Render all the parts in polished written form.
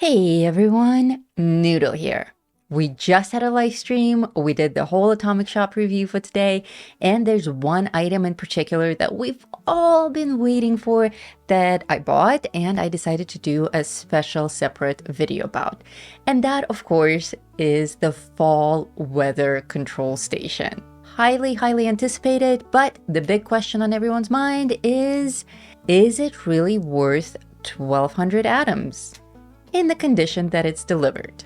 Hey everyone, Noodle here. We just had a live stream, we did the whole Atomic Shop review for today, and there's one item in particular that we've all been waiting for that I bought and I decided to do a special separate video about. And that, of course, is the fall weather control station. Highly anticipated, but the big question on everyone's mind is it really worth 1,200 atoms? In the condition that it's delivered.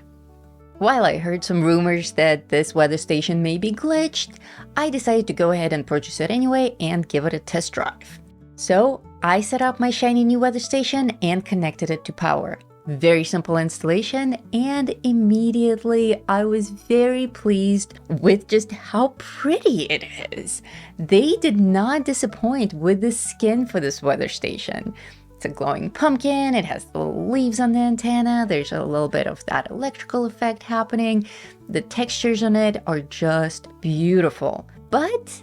While I heard some rumors that this weather station may be glitched, I decided to go ahead and purchase it anyway and give it a test drive. So I set up my shiny new weather station and connected it to power. Very simple installation, and immediately I was very pleased with just how pretty it is. They did not disappoint with the skin for this weather station. It's a glowing pumpkin, it has the leaves on the antenna, there's a little bit of that electrical effect happening. The textures on it are just beautiful. But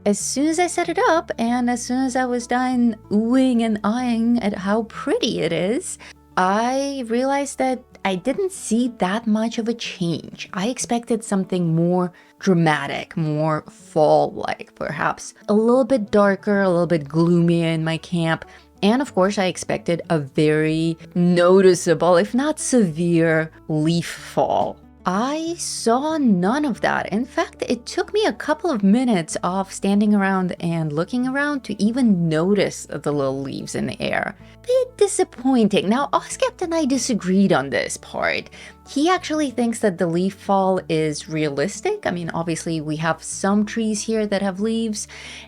as soon as I set it up and as soon as I was done oohing and eyeing at how pretty it is, I realized that I didn't see that much of a change. I expected something more dramatic, more fall-like, perhaps a little bit darker, a little bit gloomier in my camp. And of course, I expected a very noticeable, if not severe, leaf fall. I saw none of that. In fact, it took me a couple of minutes of standing around and looking around to even notice the little leaves in the air. Bit disappointing. Now, Oscapt and I disagreed on this part. He actually thinks that the leaf fall is realistic. I mean, obviously, we have some trees here that have leaves,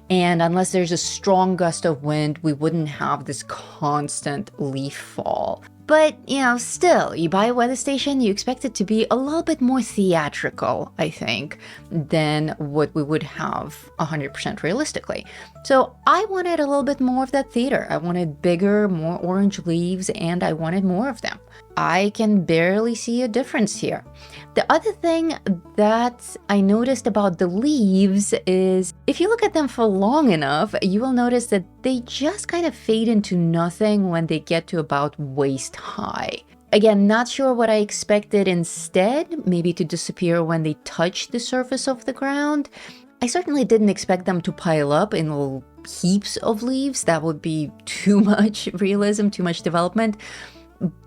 and unless there's a strong gust of wind, we wouldn't have this constant leaf fall. But, you know, still, you buy a weather station, you expect it to be a little bit more theatrical, I think, than what we would have 100% realistically. So I wanted a little bit more of that theater. I wanted bigger, more orange leaves, and I wanted more of them. I can barely see a difference here. The other thing that I noticed about the leaves is if you look at them for long enough, you will notice that they just kind of fade into nothing when they get to about waist high. Again, not sure what I expected instead, maybe to disappear when they touch the surface of the ground. I certainly didn't expect them to pile up in little heaps of leaves. That would be too much realism, too much development.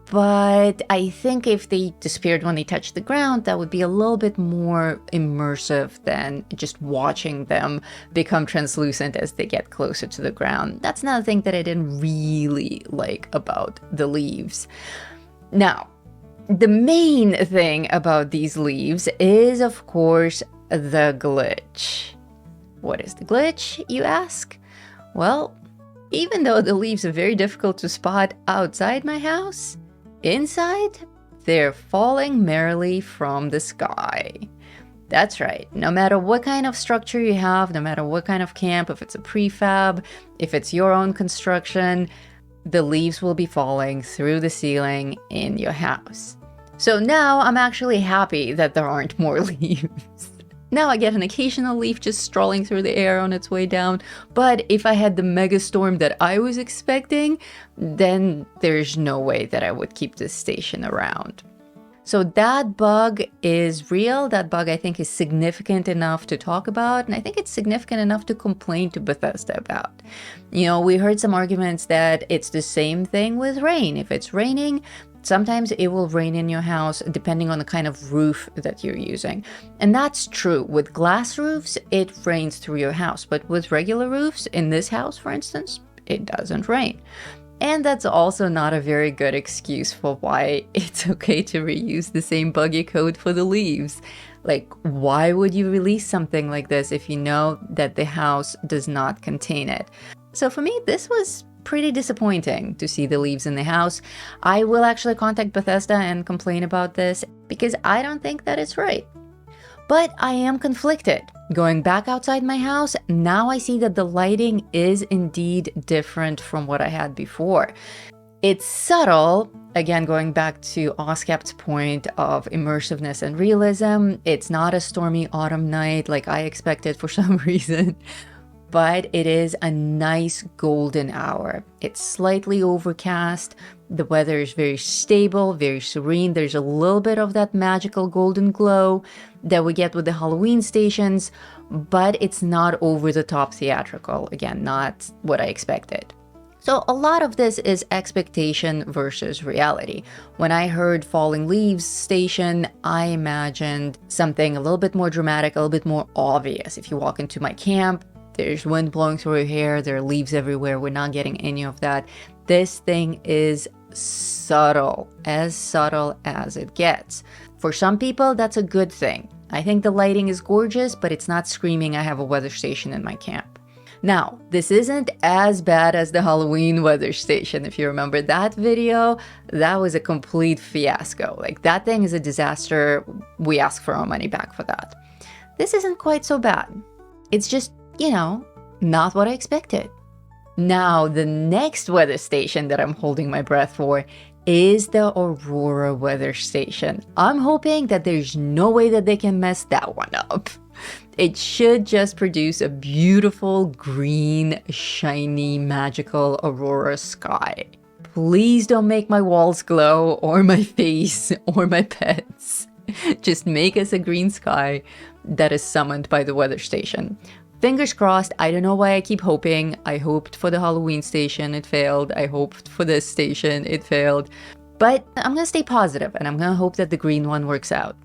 But I think if they disappeared when they touched the ground, that would be a little bit more immersive than just watching them become translucent as they get closer to the ground. That's another thing that I didn't really like about the leaves. Now, the main thing about these leaves is, of course, the glitch. What is the glitch, you ask? Well, even though the leaves are very difficult to spot outside my house, inside, they're falling merrily from the sky. That's right, no matter what kind of structure you have, no matter what kind of camp, if it's a prefab, if it's your own construction, the leaves will be falling through the ceiling in your house. So now I'm actually happy that there aren't more leaves. Now I get an occasional leaf just strolling through the air on its way down, but if I had the mega storm that I was expecting, then there's no way that I would keep this station around. So that bug is real. That bug, I think, is significant enough to talk about, and I think it's significant enough to complain to Bethesda about. You know, we heard some arguments that it's the same thing with rain. If it's raining, sometimes it will rain in your house depending on the kind of roof that you're using. And that's true. With glass roofs, it rains through your house. But with regular roofs, in this house, for instance, it doesn't rain. And that's also not a very good excuse for why it's okay to reuse the same buggy code for the leaves. Like, why would you release something like this if you know that the house does not contain it? So for me, this was pretty disappointing to see the leaves in the house. I will actually contact Bethesda and complain about this because I don't think that it's right. But I am conflicted. Going back outside my house, now I see that the lighting is indeed different from what I had before. It's subtle, again going back to Oscapt's point of immersiveness and realism. It's not a stormy autumn night like I expected for some reason. but it is a nice golden hour. It's slightly overcast. The weather is very stable, very serene. There's a little bit of that magical golden glow that we get with the Halloween stations, but it's not over the top theatrical. Again, not what I expected. So a lot of this is expectation versus reality. When I heard Falling Leaves station, I imagined something a little bit more dramatic, a little bit more obvious. If you walk into my camp, there's wind blowing through your hair, there are leaves everywhere. We're not getting any of that. This thing is subtle as it gets. For some people, that's a good thing. I think the lighting is gorgeous, but it's not screaming, I have a weather station in my camp. Now, this isn't as bad as the Halloween weather station. If you remember that video, that was a complete fiasco. Like, that thing is a disaster. We ask for our money back for that. This isn't quite so bad. It's just, not what I expected. Now, the next weather station that I'm holding my breath for is the Aurora weather station. I'm hoping that there's no way that they can mess that one up. It should just produce a beautiful, green, shiny, magical aurora sky. Please don't make my walls glow, or my face, or my pets. Just make us a green sky that is summoned by the weather station. Fingers crossed. I don't know why I keep hoping. I hoped for the Halloween station, it failed. I hoped for this station, it failed. But I'm gonna stay positive, and I'm gonna hope that the green one works out.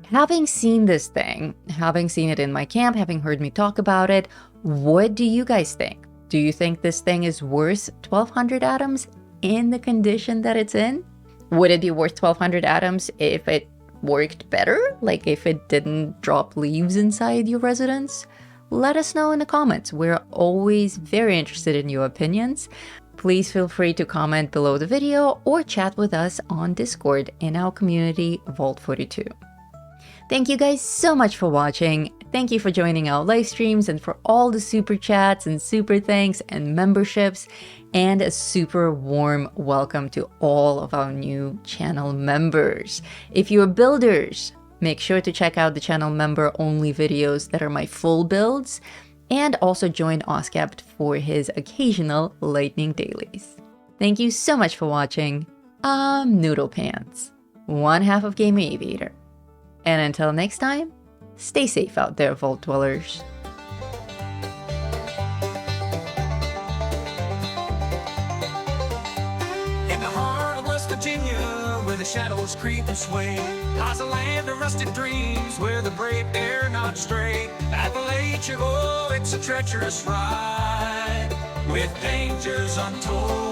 Having seen this thing, having seen it in my camp, having heard me talk about it, what do you guys think? Do you think this thing is worth 1,200 atoms in the condition that it's in? Would it be worth 1,200 atoms if it worked better? Like if it didn't drop leaves inside your residence? Let us know in the comments. We're always very interested in your opinions. Please feel free to comment below the video or chat with us on Discord in our community, Vault 42. Thank you guys so much for watching. Thank you for joining our live streams and for all the super chats and super thanks and memberships, and a super warm welcome to all of our new channel members. If you're builders, make sure to check out the channel member only videos that are my full builds, and also join Oscapt for his occasional lightning dailies. Thank you so much for watching. I'm Noodle Pants, one half of Gamer Aviator. And until next time, stay safe out there, Vault Dwellers. In the heart of West Virginia, where the shadows creep and sway, lies a land of rusted dreams, where the brave dare not stray. Appalachia, oh, it's a treacherous ride, with dangers untold.